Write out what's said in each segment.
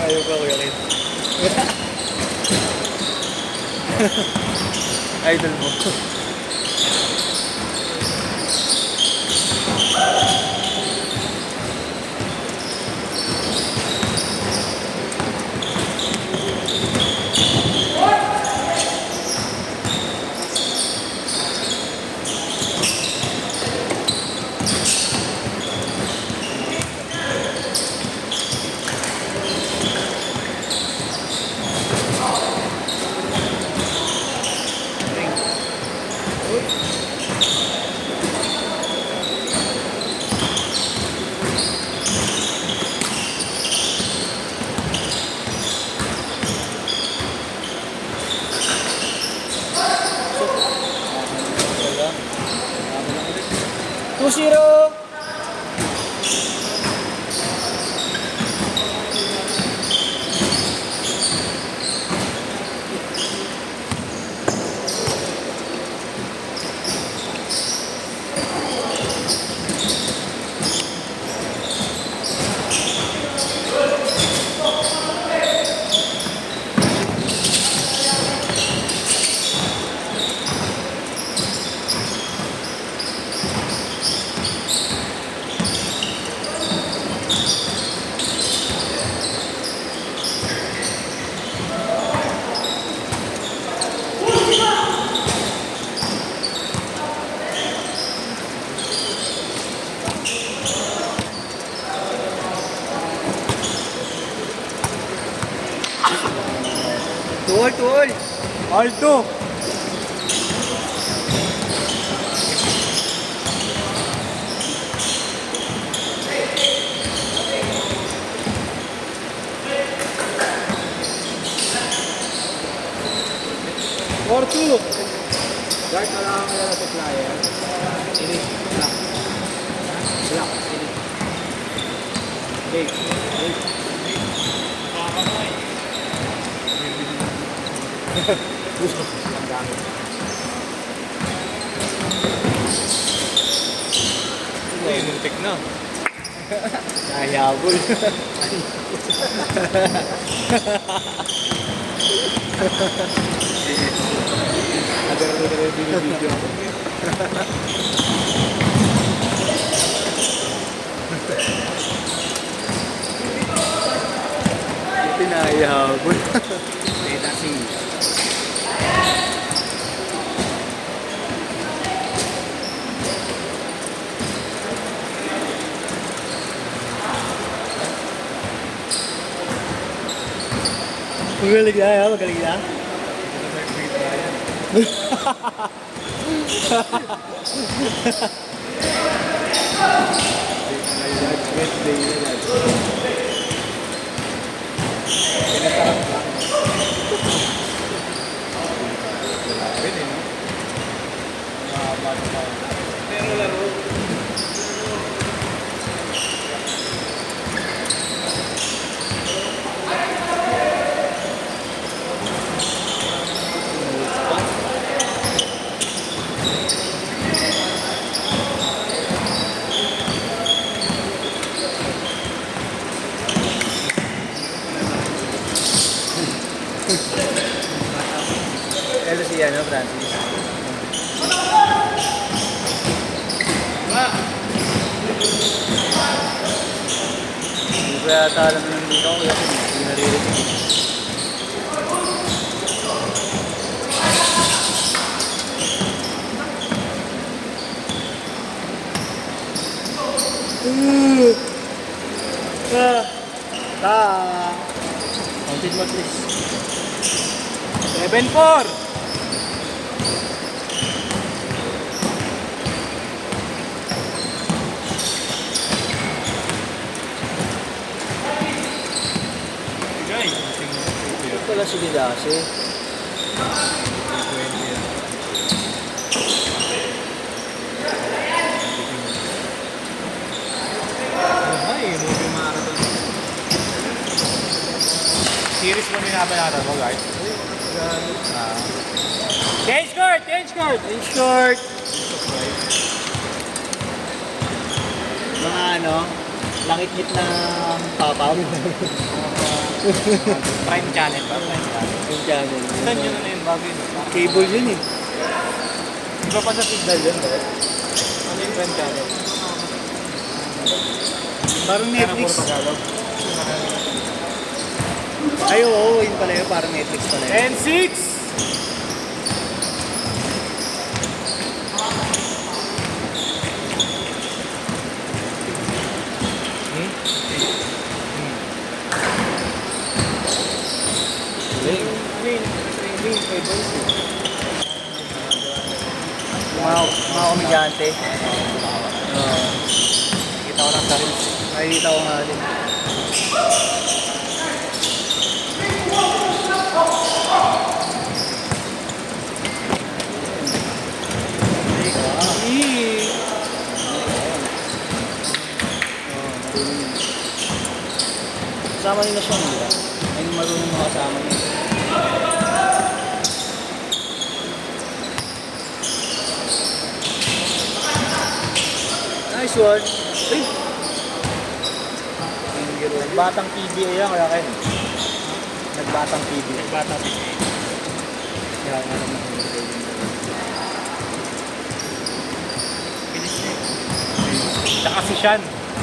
Ayaw ka, Kuya Kid. Idol mo. Tushiro! Tuol! Alto! Orto! Guard na lang ang sa flyer. Ini. Black. Black. Ini. Big. Ang dami. Ay, muntik na. Nahiyabol. Agar-agar na binibidyo ako. Nahiyabol. Beta sing. Magaling na yan, magaling na. Pero laro. ko yata alam yung dito ko kasi hindi naririnig. Counted mo please. 7-4. Ito pala si Didasi. Movie marathon. Series mo binabanatan mo, guys? Change court! Change court! Change court! Mga ano, Langit-ngit na papaw. Prime channel ba? Prime channel. Yung channel. Saan yun na yun? Bago yun. Cable yun eh. Iba pa sa signal yun, ba? Ano yung Prime channel? Parang Netflix. Puro Tagalog. Ay, oo, yun pala yun. Parang Netflix pala yun. 10-6! Mga komedyante. Nakita ko lang sa reels. Nakikita ko nga din. Kasama nila siya, di ba? Ay, marunong mga kasama niya. Nice one. Ay! Nagbatang PBA yan, kaya kayo. Nagbatang PBA. Nagbata pa. Kaya nga naman. Finish niya. Tsaka si Sean.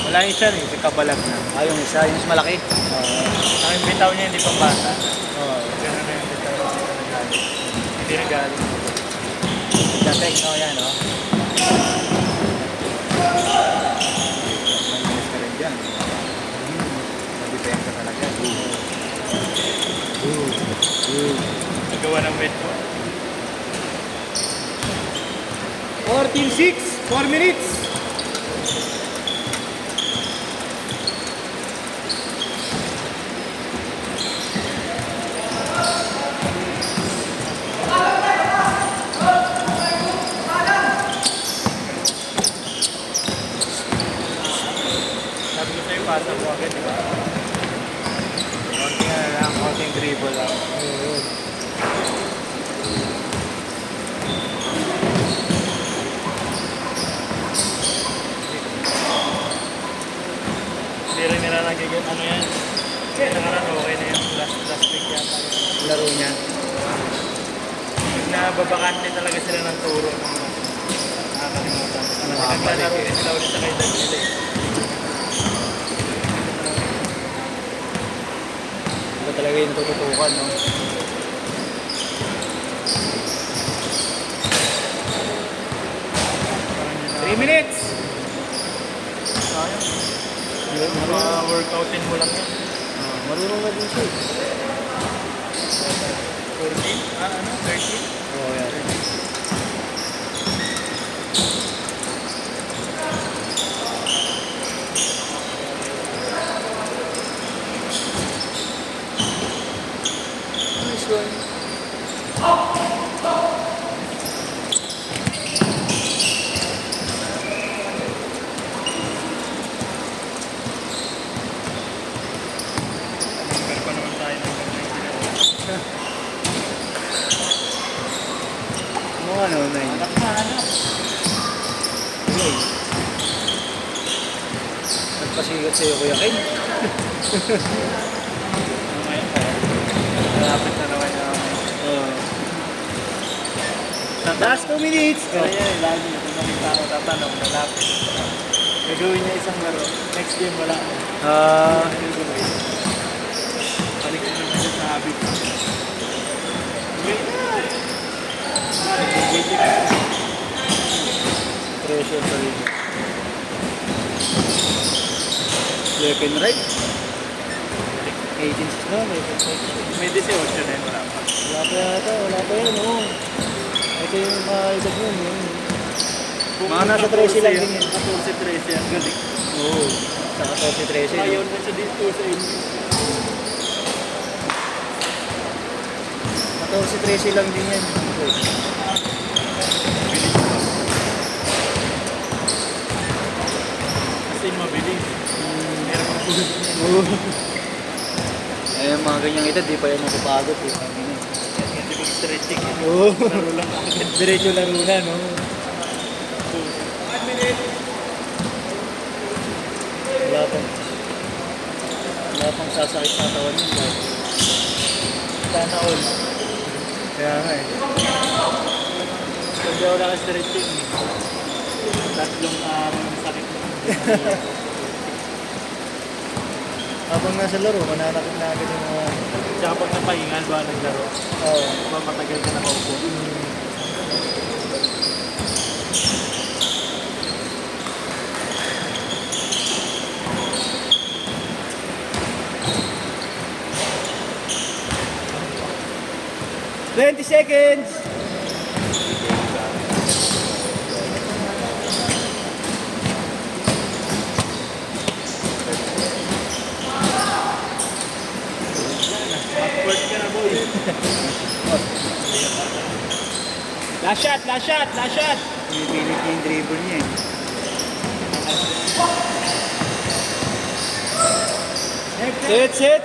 Wala yung Sean eh. Si Kabalag na. Ah, yung isa, yung mas malaki. Ang yung bitaw niya hindi pang bata. Oo. Ganun na yung bitaw niya. Hindi na galing. Dating, no, yan, no? Malinis ka rin dyan. Nag-depend ka talaga. Nagawa ng bet ko. 14-6. 4 minutes. Sabi ko sa'yo, pasa mo agad, di ba? Konting ano lang, konting dribble lang. Hindi rin nila nagiging ano yan. Nakaraan okay na yung last week yata. Laro niya. Nababakante talaga sila ng turo. Nakakalimutan. Naglalaro din sila ulit sa kailan nila eh. Ito talaga yung tututukan, no? Parang yun 3 minutes! Sayang. Ma-workoutin mo lang yan. Marunong na din siya. 14? Ah, ano? 13? Oo, yan. Nice one. Number pa naman tayo ng Ano, ano, nine. anak na, anak. Nagpasigat sa'yo, Kuya Ken. Ngayon pa. Malapit na naman yung Last 2 minutes. Kaya yan, lagi ito nakita ko tatanong, malapit. Gagawin niya isang laro. Next game wala. Balik na naman siya sa habit. Wait na! Pressure pa rin. Left and right. 18 na, left and right. May 18 na yun, wala pa. Wala pa yan, oo. Ito yung edad yun, yun. Mga nasa 13 lang din yan. 14-13, ang galing. Oo, sa 14-13. Ayaw na siya dito sa inyo. 14-13 lang din yan. Kasi mabilis. Meron ang pulis. Oo. Eh, mga ganyang edad, di pa yan napapagod eh. Hindi mag-stretching. Oo. Laro lang agad. Diretso laro na, no? 1 minute. Wala pang sasakit sa katawan yun. Sana all. Kaya nga eh. Hindi ako naka-stretching. Tatlong araw ng sakit na. Habang nasa laro, mananakit na agad yung mga... Tsaka pag napahingan ba naglaro? Oo. Diba matagal ka nakaupo? $20 seconds! Upward ka na, boy. Last shot, last shot, last shot! Pinipilit niya yung dribble niya eh. Sit!